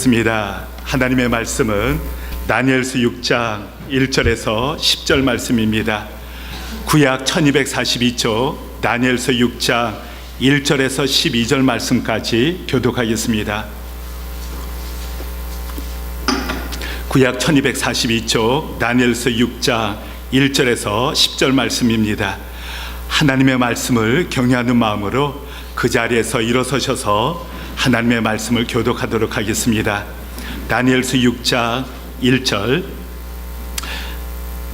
습니다. 하나님의 말씀은 다니엘서 6장 1절에서 10절 말씀입니다. 구약 1242쪽 다니엘서 6장 1절에서 12절 말씀까지 교독하겠습니다. 구약 1242쪽 다니엘서 6장 1절에서 10절 말씀입니다. 하나님의 말씀을 경외하는 마음으로 그 자리에서 일어서셔서 하나님의 말씀을 교독하도록 하겠습니다. 다니엘서 6장 1절.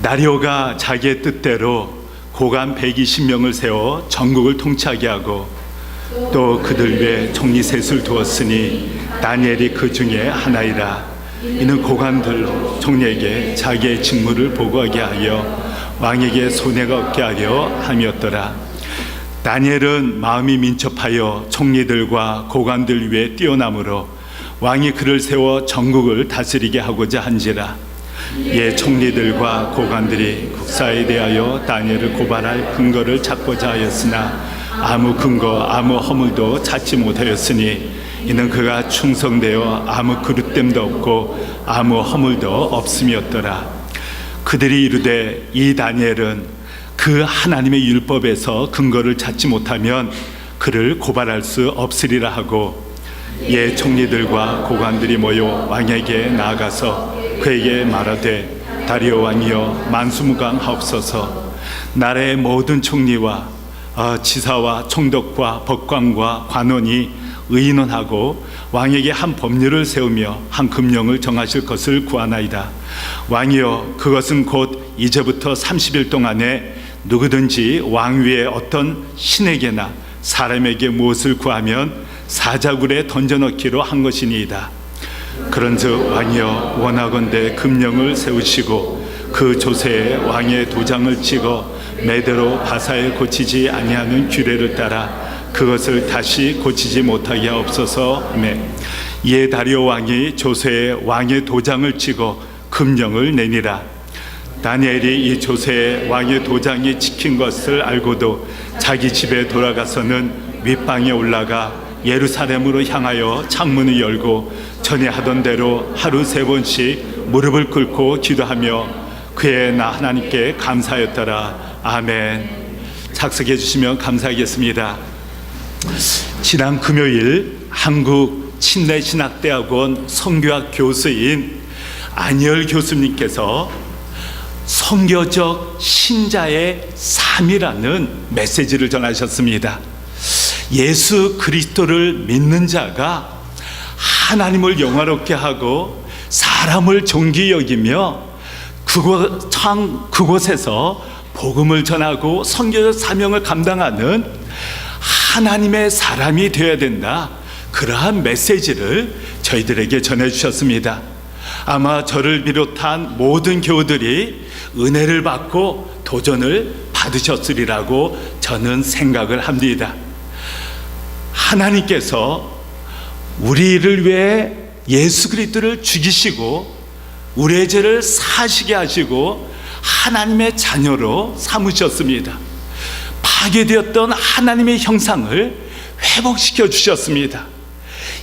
다리오가 자기의 뜻대로 고관 120명을 세워 전국을 통치하게 하고 또 그들 위에 총리 셋을 두었으니 다니엘이 그 중에 하나이라. 이는 고관들로 총리에게 자기의 직무를 보고하게 하여 왕에게 손해가 없게 하려 함이었더라. 다니엘은 마음이 민첩하여 총리들과 고관들 위에 뛰어나므로 왕이 그를 세워 전국을 다스리게 하고자 한지라. 이에 총리들과 고관들이 국사에 대하여 다니엘을 고발할 근거를 찾고자 하였으나 아무 근거 아무 허물도 찾지 못하였으니 이는 그가 충성되어 아무 그릇됨도 없고 아무 허물도 없음이었더라. 그들이 이르되 이 다니엘은 그 하나님의 율법에서 근거를 찾지 못하면 그를 고발할 수 없으리라 하고, 예 총리들과 고관들이 모여 왕에게 나아가서 그에게 말하되 다리오 왕이여 만수무강하옵소서. 나라의 모든 총리와 지사와 총독과 법관과 관원이 의논하고 왕에게 한 법률을 세우며 한 금령을 정하실 것을 구하나이다. 왕이여 그것은 곧 이제부터 30일 동안에 누구든지 왕 위에 어떤 신에게나 사람에게 무엇을 구하면 사자굴에 던져넣기로 한 것이니이다. 그런즉 왕이여 원하건대 금령을 세우시고 그 조세에 왕의 도장을 찍어 매대로 바사에 고치지 아니하는 규례를 따라 그것을 다시 고치지 못하게 하옵소서. 이에 다리오 왕이 조세에 왕의 도장을 찍어 금령을 내니라. 다니엘이 이 조세에 왕의 도장이 찍힌 것을 알고도 자기 집에 돌아가서는 윗방에 올라가 예루살렘으로 향하여 창문을 열고 전에 하던 대로 하루 3번씩 무릎을 꿇고 기도하며 그의 나 하나님께 감사하였더라. 아멘. 착석해 주시면 감사하겠습니다. 지난 금요일 한국 침례신학대학원 선교학 교수인 안희열 교수님께서 선교적 신자의 삶이라는 메시지를 전하셨습니다. 예수 그리스도를 믿는 자가 하나님을 영화롭게 하고 사람을 존귀 여기며 그곳에서 복음을 전하고 선교적 사명을 감당하는 하나님의 사람이 되어야 된다. 그러한 메시지를 저희들에게 전해주셨습니다. 아마 저를 비롯한 모든 교우들이 은혜를 받고 도전을 받으셨으리라고 저는 생각을 합니다. 하나님께서 우리를 위해 예수 그리스도를 죽이시고 우리의 죄를 사시게 하시고 하나님의 자녀로 삼으셨습니다. 파괴되었던 하나님의 형상을 회복시켜 주셨습니다.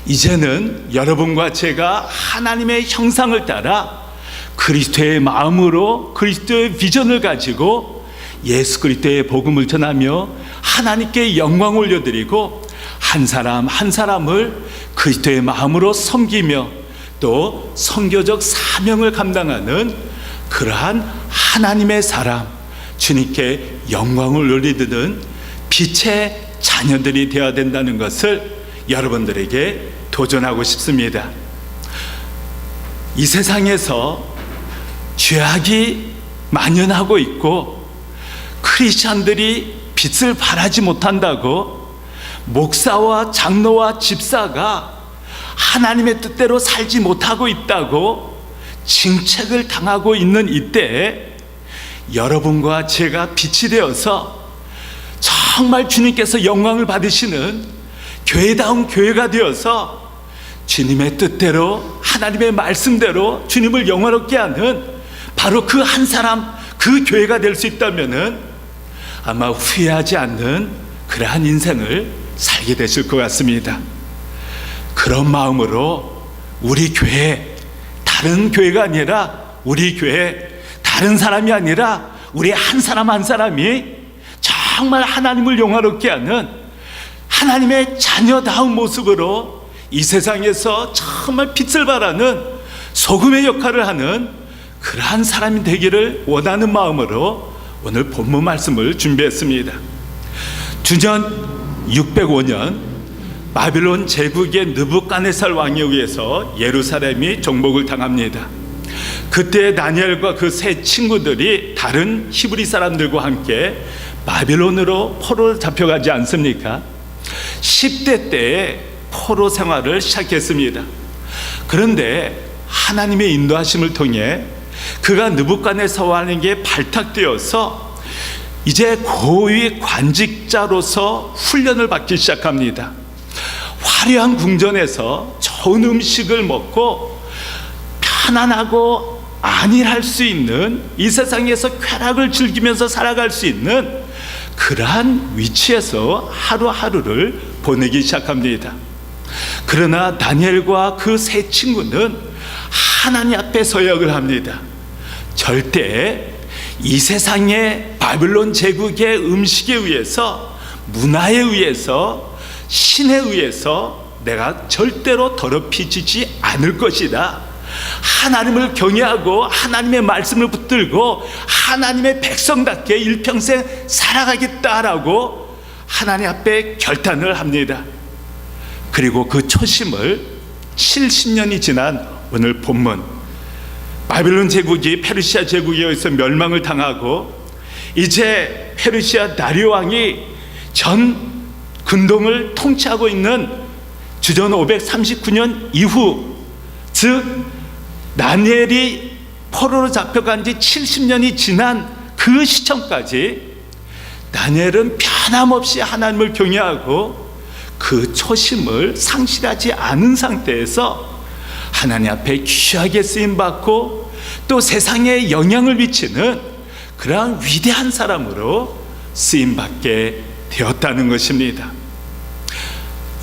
이제는 여러분과 제가 하나님의 형상을 따라 그리스도의 마음으로 그리스도의 비전을 가지고 예수 그리스도의 복음을 전하며 하나님께 영광 올려드리고 한 사람 한 사람을 그리스도의 마음으로 섬기며 또 선교적 사명을 감당하는 그러한 하나님의 사람, 주님께 영광을 올리는 빛의 자녀들이 되어야 된다는 것을 여러분들에게 도전하고 싶습니다. 이 세상에서 죄악이 만연하고 있고 크리스찬들이 빛을 발하지 못한다고 목사와 장로와 집사가 하나님의 뜻대로 살지 못하고 있다고 징책을 당하고 있는 이때에 여러분과 제가 빛이 되어서 정말 주님께서 영광을 받으시는 교회다운 교회가 되어서 주님의 뜻대로 하나님의 말씀대로 주님을 영화롭게 하는 바로 그 한 사람, 그 교회가 될 수 있다면 아마 후회하지 않는 그러한 인생을 살게 되실 것 같습니다. 그런 마음으로 우리 교회, 다른 교회가 아니라 우리 교회, 다른 사람이 아니라 우리 한 사람 한 사람이 정말 하나님을 영화롭게 하는 하나님의 자녀다운 모습으로 이 세상에서 정말 빛을 발하는 소금의 역할을 하는 그러한 사람이 되기를 원하는 마음으로 오늘 본문 말씀을 준비했습니다. 주전 605년 바빌론 제국의 느부갓네살 왕에 의해서 예루살렘이 정복을 당합니다. 그때 다니엘과 그 세 친구들이 다른 히브리 사람들과 함께 바빌론으로 포로로 잡혀가지 않습니까? 10대 때에 포로 생활을 시작했습니다. 그런데 하나님의 인도하심을 통해 그가 느부갓네살 왕에게 발탁되어서 이제 고위 관직자로서 훈련을 받기 시작합니다. 화려한 궁전에서 좋은 음식을 먹고 편안하고 안일할 수 있는, 이 세상에서 쾌락을 즐기면서 살아갈 수 있는 그러한 위치에서 하루하루를 보내기 시작합니다. 그러나 다니엘과 그 세 친구는 하나님 앞에 서약을 합니다. 절대 이 세상의 바빌론 제국의 음식에 의해서, 문화에 의해서, 신에 의해서 내가 절대로 더럽히지지 않을 것이다. 하나님을 경외하고 하나님의 말씀을 붙들고 하나님의 백성답게 일평생 살아가겠다라고 하나님 앞에 결단을 합니다. 그리고 그 초심을 70년이 지난 오늘 본문, 바빌론 제국이 페르시아 제국에 의해서 멸망을 당하고 이제 페르시아 다리오 왕이 전 근동을 통치하고 있는 주전 539년 이후, 즉 다니엘이 포로로 잡혀간 지 70년이 지난 그 시점까지 다니엘은 변함없이 하나님을 경외하고 그 초심을 상실하지 않은 상태에서 하나님 앞에 귀하게 쓰임받고 또 세상에 영향을 미치는 그러한 위대한 사람으로 쓰임받게 되었다는 것입니다.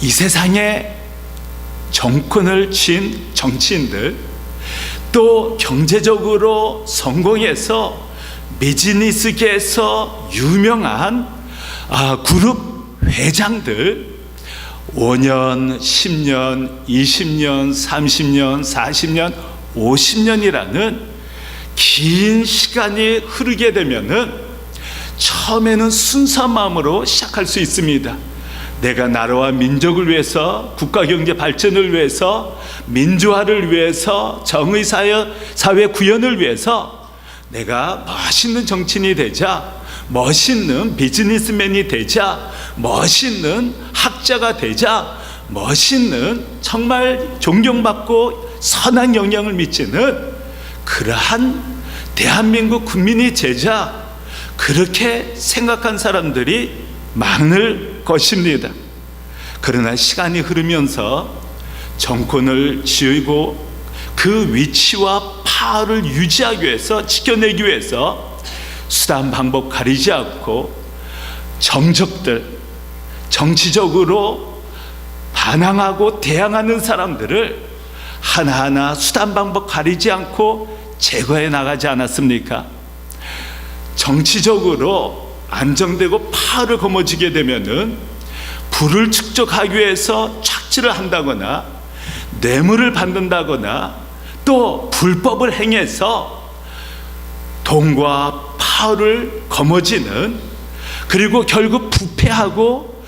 이 세상에 정권을 쥔 정치인들, 또 경제적으로 성공해서 비즈니스계에서 유명한 그룹 회장들, 5년, 10년, 20년, 30년, 40년, 50년이라는 긴 시간이 흐르게 되면은 처음에는 순수한 마음으로 시작할 수 있습니다. 내가 나라와 민족을 위해서, 국가 경제 발전을 위해서, 민주화를 위해서, 정의 사회 구현을 위해서 내가 멋있는 정치인이 되자, 멋있는 비즈니스맨이 되자, 멋있는 학자가 되자, 멋있는 정말 존경받고 선한 영향을 미치는 그러한 대한민국 국민이 되자, 그렇게 생각한 사람들이 많을 것입니다. 그러나 시간이 흐르면서 정권을 쥐고 그 위치와 파워를 유지하기 위해서, 지켜내기 위해서 수단 방법 가리지 않고 정적들, 정치적으로 반항하고 대항하는 사람들을 하나하나 수단 방법 가리지 않고 제거해 나가지 않았습니까? 정치적으로 안정되고 파워를 거머쥐게 되면은 부를 축적하기 위해서 착취를 한다거나 뇌물을 받는다거나 또 불법을 행해서 돈과 파워를 거머쥐는, 그리고 결국 부패하고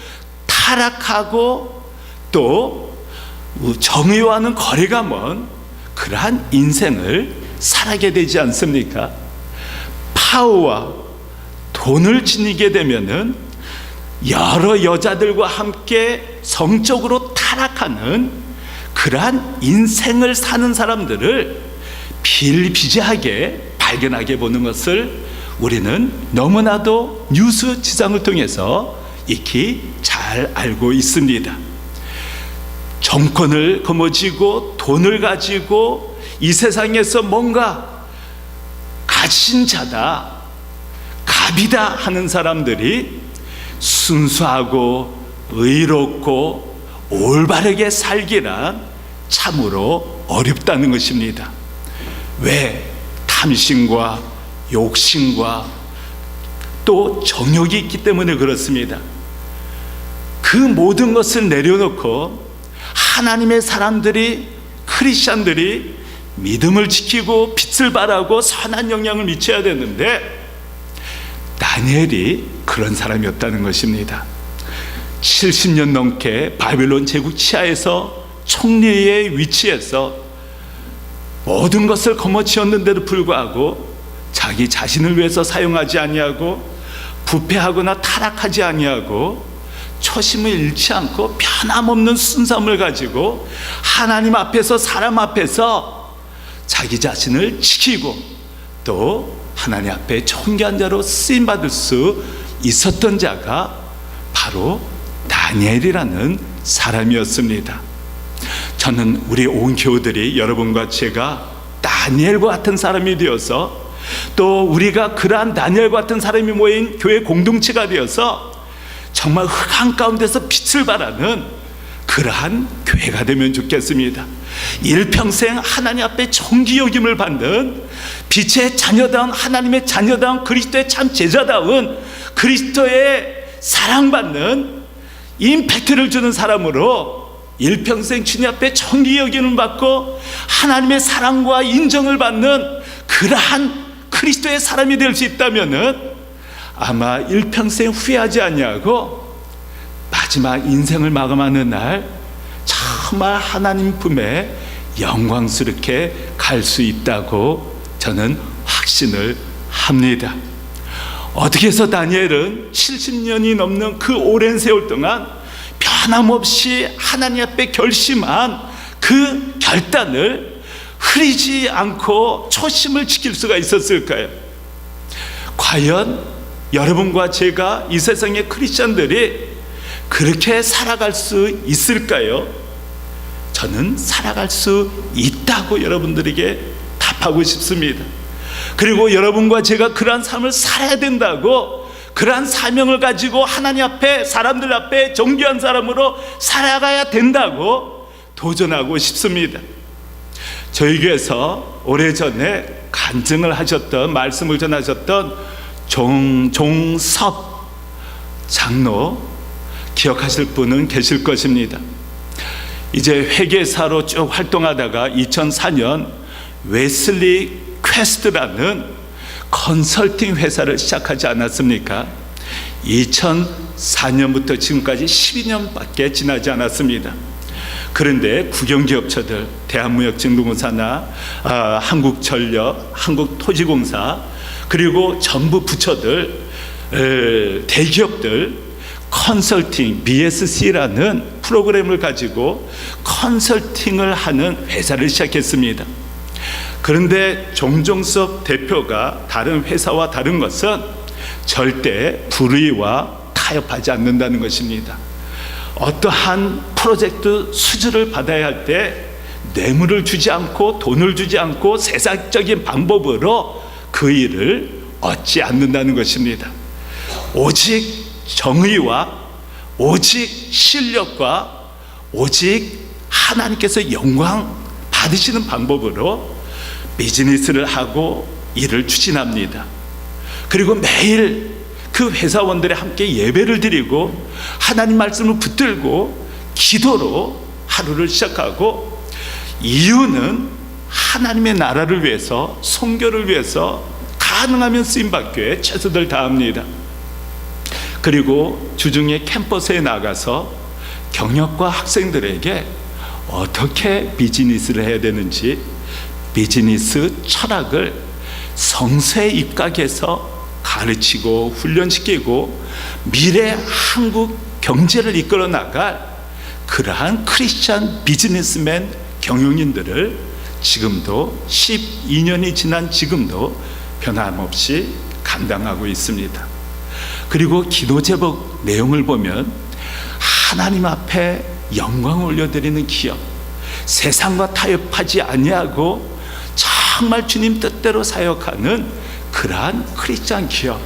타락하고 또 정의와는 거리가 먼 그러한 인생을 살아게 되지 않습니까? 파워와 돈을 지니게 되면은 여러 여자들과 함께 성적으로 타락하는 그러한 인생을 사는 사람들을 비일비재하게 발견하게 보는 것을 우리는 너무나도 뉴스 지상을 통해서 익히 잘 알고 있습니다. 정권을 거머쥐고 돈을 가지고 이 세상에서 뭔가 가진 자다, 갑이다 하는 사람들이 순수하고 의롭고 올바르게 살기란 참으로 어렵다는 것입니다. 왜? 탐심과 욕심과 또 정욕이 있기 때문에 그렇습니다. 그 모든 것을 내려놓고 하나님의 사람들이, 크리스찬들이 믿음을 지키고 빛을 발하고 선한 영향을 미쳐야 되는데, 다니엘이 그런 사람이었다는 것입니다. 70년 넘게 바빌론 제국 치하에서 총리의 위치에서 모든 것을 거머쥐었는데도 불구하고 자기 자신을 위해서 사용하지 아니하고 부패하거나 타락하지 아니하고 초심을 잃지 않고 변함없는 순수함을 가지고 하나님 앞에서, 사람 앞에서 자기 자신을 지키고 또 하나님 앞에 존귀한 자로 쓰임받을 수 있었던 자가 바로 다니엘이라는 사람이었습니다. 저는 우리 온 교우들이, 여러분과 제가 다니엘과 같은 사람이 되어서, 또 우리가 그러한 다니엘과 같은 사람이 모인 교회 공동체가 되어서 정말 흑암 가운데서 빛을 발하는 그러한 교회가 되면 좋겠습니다. 일평생 하나님 앞에 존귀 여김을 받는 빛의 자녀다운, 하나님의 자녀다운, 그리스도의 참 제자다운, 그리스도의 사랑받는 임팩트를 주는 사람으로 일평생 주님 앞에 존귀 여김을 받고 하나님의 사랑과 인정을 받는 그러한 그리스도의 사람이 될 수 있다면은 아마 일평생 후회하지 아니하고 마지막 인생을 마감하는 날 정말 하나님 품에 영광스럽게 갈 수 있다고 저는 확신을 합니다. 어떻게 해서 다니엘은 70년이 넘는 그 오랜 세월 동안 변함없이 하나님 앞에 결심한 그 결단을 흐리지 않고 초심을 지킬 수가 있었을까요? 과연 여러분과 제가, 이 세상의 크리스찬들이 그렇게 살아갈 수 있을까요? 저는 살아갈 수 있다고 여러분들에게 답하고 싶습니다. 그리고 여러분과 제가 그러한 삶을 살아야 된다고, 그러한 사명을 가지고 하나님 앞에, 사람들 앞에 존귀한 사람으로 살아가야 된다고 도전하고 싶습니다. 저희 교회에서 오래전에 간증을 하셨던, 말씀을 전하셨던 종섭 장로 기억하실 분은 계실 것입니다. 이제 회계사로 쭉 활동하다가 2004년 웨슬리 퀘스트라는 컨설팅 회사를 시작하지 않았습니까? 2004년부터 지금까지 12년밖에 지나지 않았습니다. 그런데 국영기업체들, 대한무역진흥공사나 한국전력, 한국토지공사, 그리고 정부 부처들, 대기업들 컨설팅, BSC라는 프로그램을 가지고 컨설팅을 하는 회사를 시작했습니다. 그런데 정종섭 대표가 다른 회사와 다른 것은 절대 불의와 타협하지 않는다는 것입니다. 어떠한 프로젝트 수주를 받아야 할 때 뇌물을 주지 않고 돈을 주지 않고 세상적인 방법으로 그 일을 얻지 않는다는 것입니다. 오직 정의와 오직 실력과 오직 하나님께서 영광 받으시는 방법으로 비즈니스를 하고 일을 추진합니다. 그리고 매일 그 회사원들이 함께 예배를 드리고 하나님 말씀을 붙들고 기도로 하루를 시작하고, 이유는 하나님의 나라를 위해서, 선교를 위해서 가능하면 쓰임받기 위해 최선을 다합니다. 그리고 주중에 캠퍼스에 나가서 경력과 학생들에게 어떻게 비즈니스를 해야 되는지, 비즈니스 철학을 성서에 입각해서 가르치고 훈련시키고 미래 한국 경제를 이끌어 나갈 그러한 크리스찬 비즈니스맨 경영인들을 지금도 12년이 지난 지금도 변함없이 감당하고 있습니다. 그리고 기도 제목 내용을 보면 하나님 앞에 영광을 올려드리는 기업, 세상과 타협하지 아니하고 정말 주님 뜻대로 사역하는 그러한 크리스찬 기업,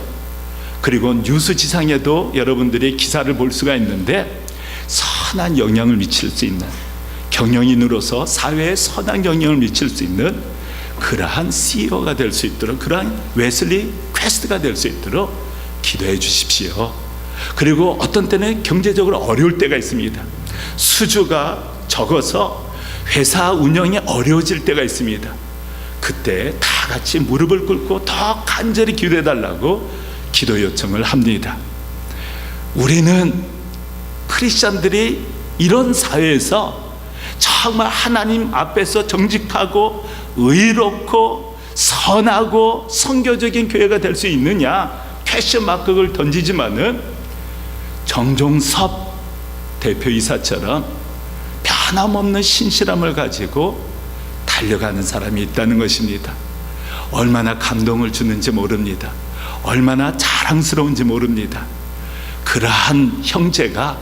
그리고 뉴스지상에도 여러분들이 기사를 볼 수가 있는데 선한 영향을 미칠 수 있는 경영인으로서 사회에 선한 영향을 미칠 수 있는 그러한 CEO가 될 수 있도록, 그러한 웨슬리 퀘스트가 될 수 있도록 기도해 주십시오. 그리고 어떤 때는 경제적으로 어려울 때가 있습니다. 수주가 적어서 회사 운영이 어려워질 때가 있습니다. 그때 다 같이 무릎을 꿇고 더 간절히 기도해 달라고 기도 요청을 합니다. 우리는 크리스찬들이 이런 사회에서 정말 하나님 앞에서 정직하고 의롭고 선하고 선교적인 교회가 될 수 있느냐 퀘스천 마크를 던지지만은 정종섭 대표이사처럼 변함없는 신실함을 가지고 달려가는 사람이 있다는 것입니다. 얼마나 감동을 주는지 모릅니다. 얼마나 자랑스러운지 모릅니다. 그러한 형제가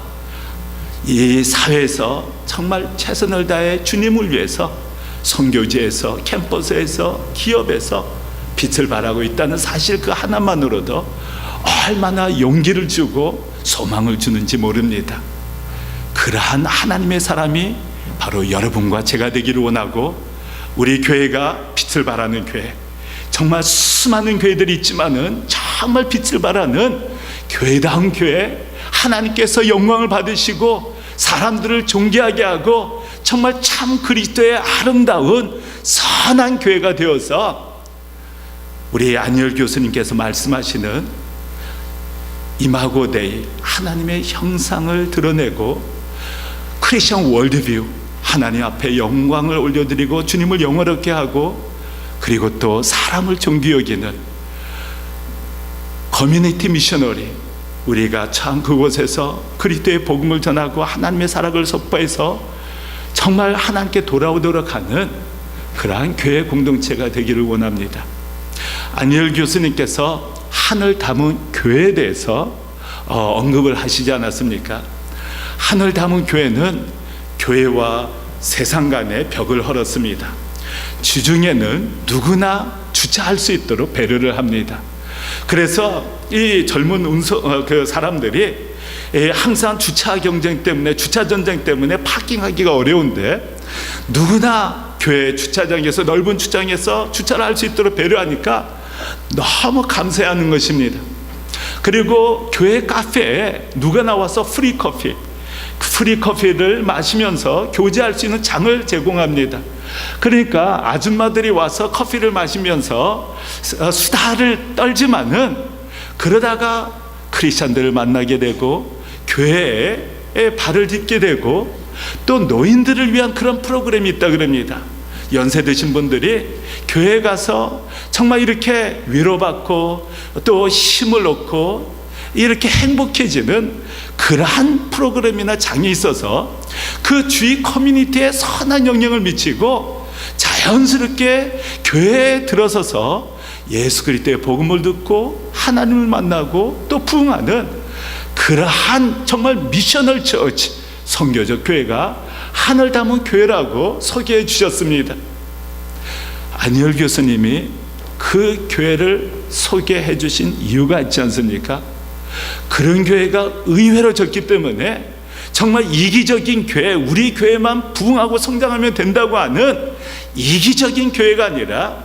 이 사회에서 정말 최선을 다해 주님을 위해서 선교지에서, 캠퍼스에서, 기업에서 빛을 발하고 있다는 사실 그 하나만으로도 얼마나 용기를 주고 소망을 주는지 모릅니다. 그러한 하나님의 사람이 바로 여러분과 제가 되기를 원하고, 우리 교회가 빛을 발하는 교회, 정말 수많은 교회들이 있지만은 정말 빛을 발하는 교회다운 교회, 하나님께서 영광을 받으시고 사람들을 존귀하게 하고 정말 참 그리스도의 아름다운 선한 교회가 되어서 우리 안희열 교수님께서 말씀하시는 이마고데이, 하나님의 형상을 드러내고 크리스천 월드뷰, 하나님 앞에 영광을 올려드리고 주님을 영화롭게 하고, 그리고 또 사람을 존귀 여기는 커뮤니티 미셔너리, 우리가 참 그곳에서 그리스도의 복음을 전하고 하나님의 사랑을 선포해서 정말 하나님께 돌아오도록 하는 그러한 교회 공동체가 되기를 원합니다. 안희열 교수님께서 하늘 담은 교회에 대해서 언급을 하시지 않았습니까? 하늘 담은 교회는 교회와 세상 간의 벽을 헐었습니다. 주중에는 누구나 주차할 수 있도록 배려를 합니다. 그래서 이 젊은 그 사람들이 항상 주차 경쟁 때문에, 주차 전쟁 때문에 파킹하기가 어려운데 누구나 교회 주차장에서, 넓은 주차장에서 주차를 할 수 있도록 배려하니까 너무 감사해하는 것입니다. 그리고 교회 카페에 누가 나와서 프리 커피를 마시면서 교제할 수 있는 장을 제공합니다. 그러니까 아줌마들이 와서 커피를 마시면서 수다를 떨지만은 그러다가 크리스찬들을 만나게 되고 교회에 발을 딛게 되고, 또 노인들을 위한 그런 프로그램이 있다 그럽니다. 연세 드신 분들이 교회에 가서 정말 이렇게 위로받고 또 힘을 얻고 이렇게 행복해지는 그러한 프로그램이나 장이 있어서 그 주위 커뮤니티에 선한 영향을 미치고 자연스럽게 교회에 들어서서 예수 그리스도의 복음을 듣고 하나님을 만나고 또 부흥하는 그러한 정말 미셔널 처치, 선교적 교회가 하늘 담은 교회라고 소개해 주셨습니다. 안희열 교수님이 그 교회를 소개해 주신 이유가 있지 않습니까? 그런 교회가 의외로 적기 때문에 정말 이기적인 교회, 우리 교회만 부흥하고 성장하면 된다고 하는 이기적인 교회가 아니라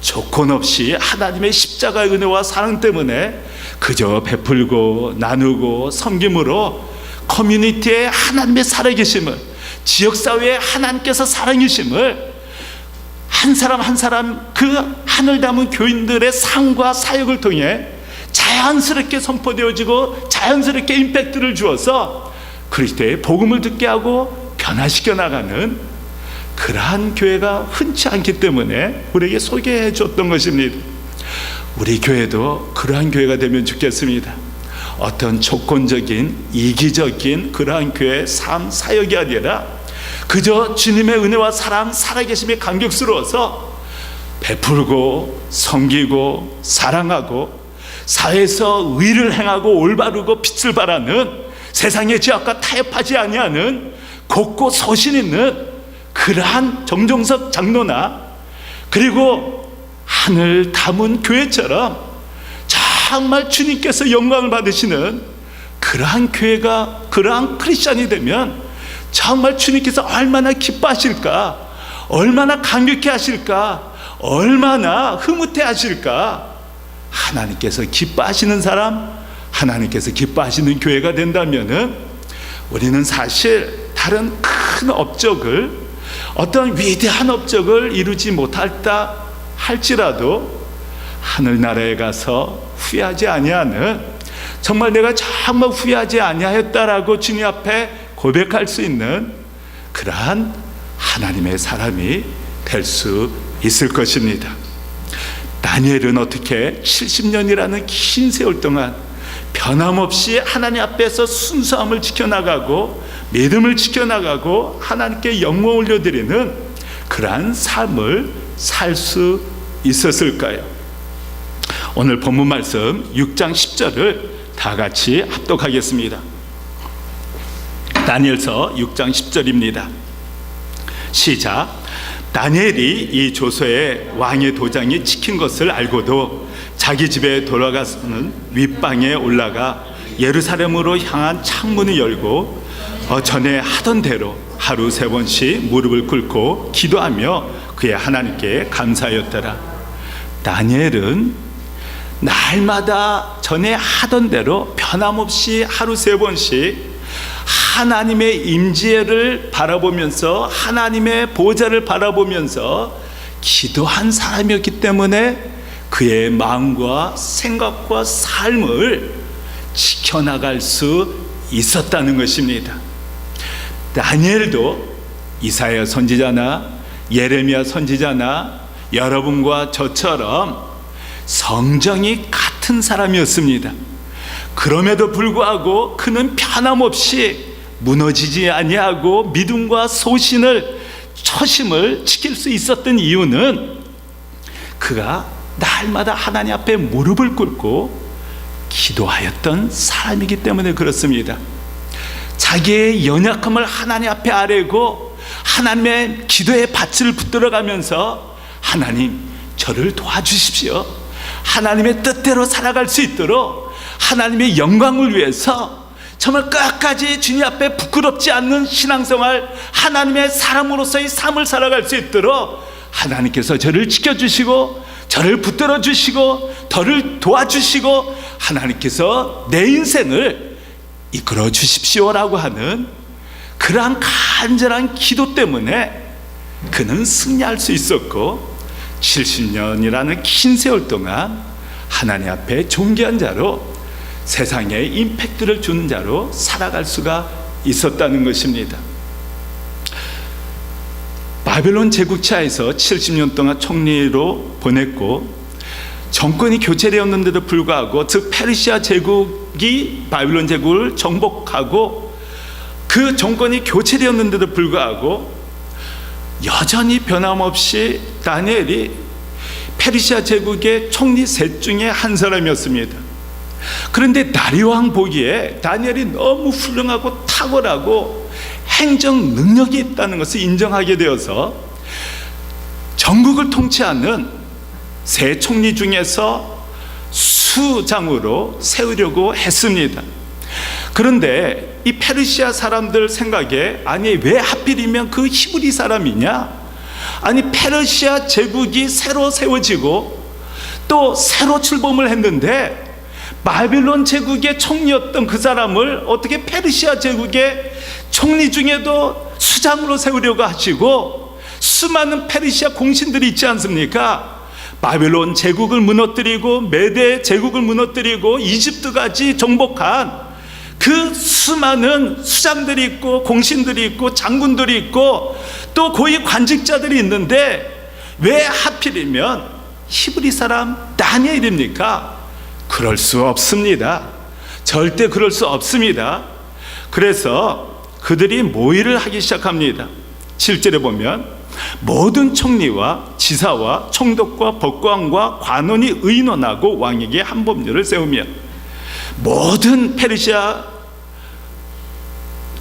조건 없이 하나님의 십자가의 은혜와 사랑 때문에 그저 베풀고 나누고 섬김으로 커뮤니티에 하나님의 살아계심을, 지역사회에 하나님께서 살아계심을 한 사람 한 사람 그 하늘 담은 교인들의 삶과 사역을 통해 자연스럽게 선포되어지고 자연스럽게 임팩트를 주어서 그리스도의 복음을 듣게 하고 변화시켜 나가는 그러한 교회가 흔치 않기 때문에 우리에게 소개해 줬던 것입니다. 우리 교회도 그러한 교회가 되면 좋겠습니다. 어떤 조건적인 이기적인 그러한 교회 삶 사역이 아니라 그저 주님의 은혜와 사랑 살아계심에 감격스러워서 베풀고 섬기고 사랑하고 사회에서 의를 행하고 올바르고 빛을 발하는, 세상의 죄악과 타협하지 아니하는 곱고 소신 있는 그러한 정종섭 장로나, 그리고 하늘 담은 교회처럼 정말 주님께서 영광을 받으시는 그러한 교회가, 그러한 크리스찬이 되면 정말 주님께서 얼마나 기뻐하실까, 얼마나 감격해 하실까, 얼마나 흐뭇해 하실까. 하나님께서 기뻐하시는 사람, 하나님께서 기뻐하시는 교회가 된다면은 우리는 사실 다른 큰 업적을, 어떤 위대한 업적을 이루지 못했다 할지라도 하늘나라에 가서 후회하지 아니하는, 정말 내가 정말 후회하지 아니하였다라고 주님 앞에 고백할 수 있는 그러한 하나님의 사람이 될 수 있을 것입니다. 다니엘은 어떻게 70년이라는 긴 세월 동안 변함없이 하나님 앞에서 순수함을 지켜나가고 믿음을 지켜나가고 하나님께 영광 올려드리는 그러한 삶을 살 수 있었을까요? 오늘 본문 말씀 6장 10절을 다 같이 합독하겠습니다. 다니엘서 6장 10절입니다. 시작. 다니엘이 이 조서에 왕의 도장이 찍힌 것을 알고도 자기 집에 돌아가서는 윗방에 올라가 예루살렘으로 향한 창문을 열고 전에 하던 대로 하루 3번씩 무릎을 꿇고 기도하며 그의 하나님께 감사하였더라. 다니엘은 날마다 전에 하던 대로 변함없이 하루 3번씩 하나님의 임재를 바라보면서, 하나님의 보좌를 바라보면서 기도한 사람이었기 때문에 그의 마음과 생각과 삶을 지켜나갈 수 있었다는 것입니다. 다니엘도 이사야 선지자나 예레미야 선지자나 여러분과 저처럼 성정이 같은 사람이었습니다. 그럼에도 불구하고 그는 변함없이 무너지지 아니하고 믿음과 초심을 지킬 수 있었던 이유는 그가 날마다 하나님 앞에 무릎을 꿇고 기도하였던 사람이기 때문에 그렇습니다. 자기의 연약함을 하나님 앞에 아뢰고 하나님의 기도의 밭을 붙들어가면서 하나님, 저를 도와주십시오. 하나님의 뜻대로 살아갈 수 있도록 하나님의 영광을 위해서 정말 끝까지 주님 앞에 부끄럽지 않는 신앙생활, 하나님의 사람으로서의 삶을 살아갈 수 있도록 하나님께서 저를 지켜주시고 저를 붙들어 주시고 저를 도와주시고 하나님께서 내 인생을 이끌어 주십시오라고 하는 그러한 간절한 기도 때문에 그는 승리할 수 있었고 70년이라는 긴 세월 동안 하나님 앞에 존귀한 자로 세상에 임팩트를 주는 자로 살아갈 수가 있었다는 것입니다. 바벨론 제국차에서 70년 동안 총리로 보냈고 정권이 교체되었는데도 불구하고, 즉 페르시아 제국이 바벨론 제국을 정복하고 그 정권이 교체되었는데도 불구하고 여전히 변함없이 다니엘이 페르시아 제국의 총리 셋 중에 한 사람이었습니다. 그런데 다리오 왕 보기에 다니엘이 너무 훌륭하고 탁월하고 행정 능력이 있다는 것을 인정하게 되어서 전국을 통치하는 세 총리 중에서 수장으로 세우려고 했습니다. 그런데 이 페르시아 사람들 생각에, 아니 왜 하필이면 그 히브리 사람이냐, 아니 페르시아 제국이 새로 세워지고 또 새로 출범을 했는데 바벨론 제국의 총리였던 그 사람을 어떻게 페르시아 제국의 총리 중에도 수장으로 세우려고 하시고, 수많은 페르시아 공신들이 있지 않습니까? 바벨론 제국을 무너뜨리고 메대 제국을 무너뜨리고 이집트까지 정복한 그 수많은 수장들이 있고 공신들이 있고 장군들이 있고 또 고위 관직자들이 있는데 왜 하필이면 히브리 사람 다니엘입니까? 그럴 수 없습니다. 절대 그럴 수 없습니다. 그래서 그들이 모의를 하기 시작합니다. 7절에 보면 모든 총리와 지사와 총독과 법관과 관원이 의논하고 왕에게 한 법률을 세우며, 모든 페르시아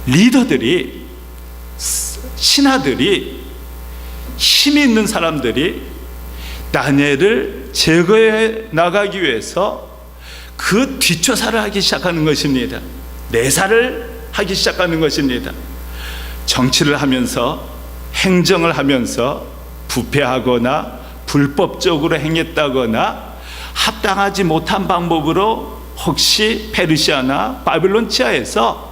리더들이, 신하들이, 힘이 있는 사람들이 다니엘을 제거해 나가기 위해서 그 뒷조사를 하기 시작하는 것입니다. 내사를 하기 시작하는 것입니다. 정치를 하면서, 행정을 하면서 부패하거나 불법적으로 행했다거나 합당하지 못한 방법으로 혹시 페르시아나 바빌론 치하에서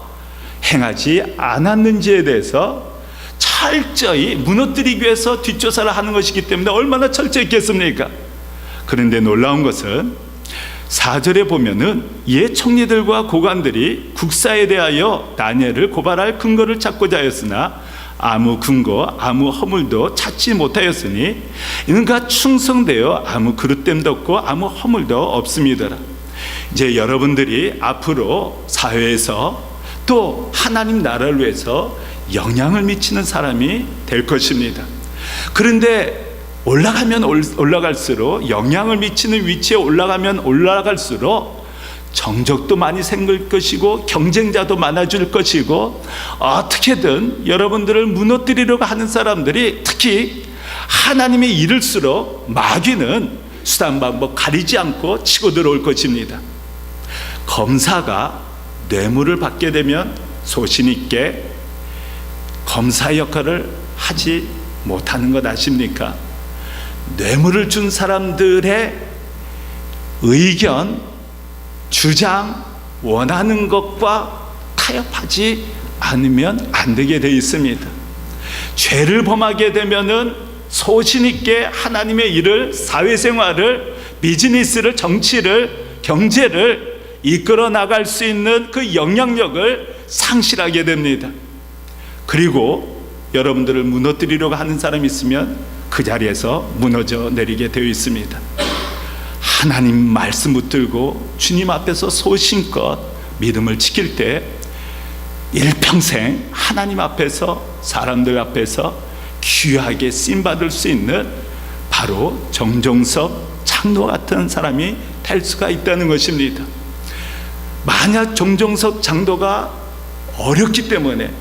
행하지 않았는지에 대해서 철저히 무너뜨리기 위해서 뒷조사를 하는 것이기 때문에 얼마나 철저했겠습니까? 그런데 놀라운 것은 4절에 보면은 옛 총리들과 고관들이 국사에 대하여 다니엘을 고발할 근거를 찾고자 하였으나 아무 근거, 아무 허물도 찾지 못하였으니 이는가 충성되어 아무 그릇됨도 없고 아무 허물도 없습니다. 이제 여러분들이 앞으로 사회에서 또 하나님 나라를 위해서 영향을 미치는 사람이 될 것입니다. 그런데 올라가면 올라갈수록, 영향을 미치는 위치에 올라가면 올라갈수록 정적도 많이 생길 것이고 경쟁자도 많아질 것이고 어떻게든 여러분들을 무너뜨리려고 하는 사람들이, 특히 하나님에 이를수록 마귀는 수단 방법 가리지 않고 치고 들어올 것입니다. 검사가 뇌물을 받게 되면 소신 있게 검사 역할을 하지 못하는 것 아십니까? 뇌물을 준 사람들의 의견, 주장, 원하는 것과 타협하지 않으면 안 되게 되어 있습니다. 죄를 범하게 되면은 소신 있게 하나님의 일을, 사회생활을, 비즈니스를, 정치를, 경제를 이끌어 나갈 수 있는 그 영향력을 상실하게 됩니다. 그리고 여러분들을 무너뜨리려고 하는 사람이 있으면 그 자리에서 무너져 내리게 되어 있습니다. 하나님 말씀 붙들고 주님 앞에서 소신껏 믿음을 지킬 때 일평생 하나님 앞에서, 사람들 앞에서 귀하게 쓰임받을 수 있는 바로 정종석 장로 같은 사람이 될 수가 있다는 것입니다. 만약 정종석 장로가 어렵기 때문에,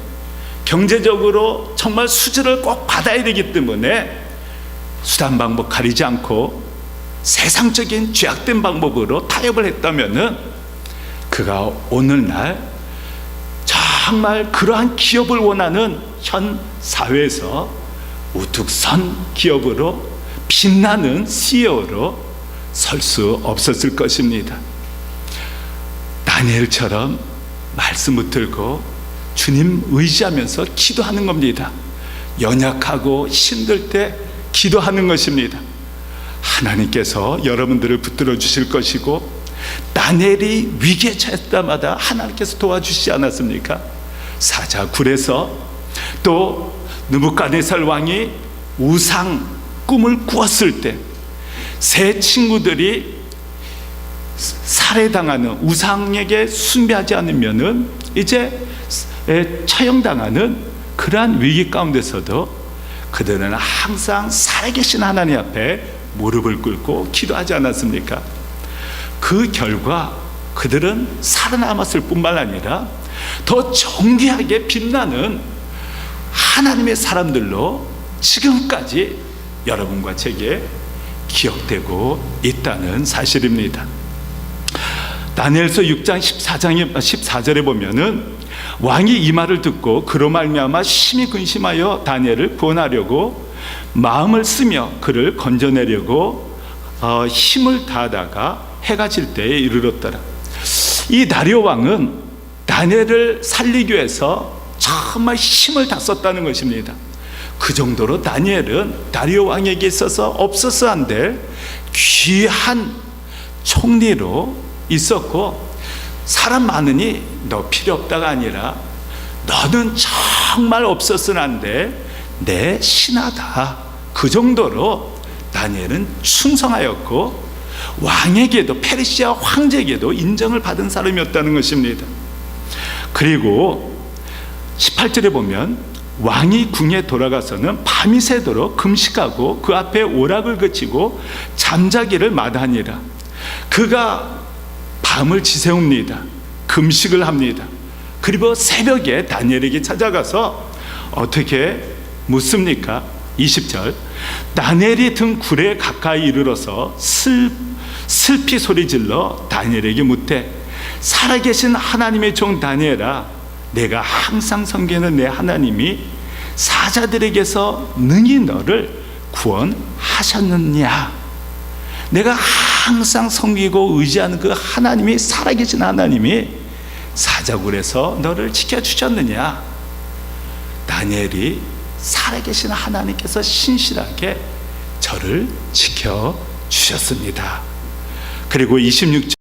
경제적으로 정말 수주를 꼭 받아야 되기 때문에 수단 방법 가리지 않고 세상적인 죄악된 방법으로 타협을 했다면은 그가 오늘날 정말 그러한 기업을 원하는 현 사회에서 우뚝 선 기업으로 빛나는 CEO로 설 수 없었을 것입니다. 다니엘처럼 말씀 붙들고 주님 의지하면서 기도하는 겁니다. 연약하고 힘들 때 기도하는 것입니다. 하나님께서 여러분들을 붙들어 주실 것이고, 다니엘이 위기에 처했을 때마다 하나님께서 도와주시지 않았습니까? 사자 굴에서, 또 느부갓네살 왕이 우상 꿈을 꾸었을 때 세 친구들이 살해당하는, 우상에게 숭배하지 않으면은 이제 처형당하는 그러한 위기 가운데서도 그들은 항상 살아계신 하나님 앞에 무릎을 꿇고 기도하지 않았습니까? 그 결과 그들은 살아남았을 뿐만 아니라 더 정귀하게 빛나는 하나님의 사람들로 지금까지 여러분과 제게 기억되고 있다는 사실입니다. 다니엘서 6장 14절에 보면은 왕이 이 말을 듣고 그로 말미암아 심히 근심하여 다니엘을 구원하려고 마음을 쓰며 그를 건져내려고 힘을 다하다가 해가 질 때에 이르렀더라. 이 다리오 왕은 다니엘을 살리기 위해서 정말 힘을 다 썼다는 것입니다. 그 정도로 다니엘은 다리오 왕에게 있어서 없어서 안 될 귀한 총리로 있었고, 사람 많으니 너 필요 없다가 아니라 너는 정말 없어서는 안 돼, 내 신하다. 그 정도로 다니엘은 충성하였고 왕에게도, 페르시아 황제에게도 인정을 받은 사람이었다는 것입니다. 그리고 18절에 보면 왕이 궁에 돌아가서는 밤이 새도록 금식하고 그 앞에 오락을 그치고 잠자기를 마다하니라. 그가 밤을 지새웁니다. 금식을 합니다. 그리고 새벽에 다니엘에게 찾아가서 어떻게 묻습니까? 20절, 다니엘이 든 굴에 가까이 이르러서 슬피 소리질러 다니엘에게 묻되, 살아계신 하나님의 종 다니엘아, 내가 항상 섬기는 내 하나님이 사자들에게서 능히 너를 구원하셨느냐? 내가 항상 섬기고 의지하는 그 하나님이, 살아계신 하나님이 사자굴에서 너를 지켜주셨느냐? 다니엘이 살아계신 하나님께서 신실하게 저를 지켜주셨습니다. 그리고 26절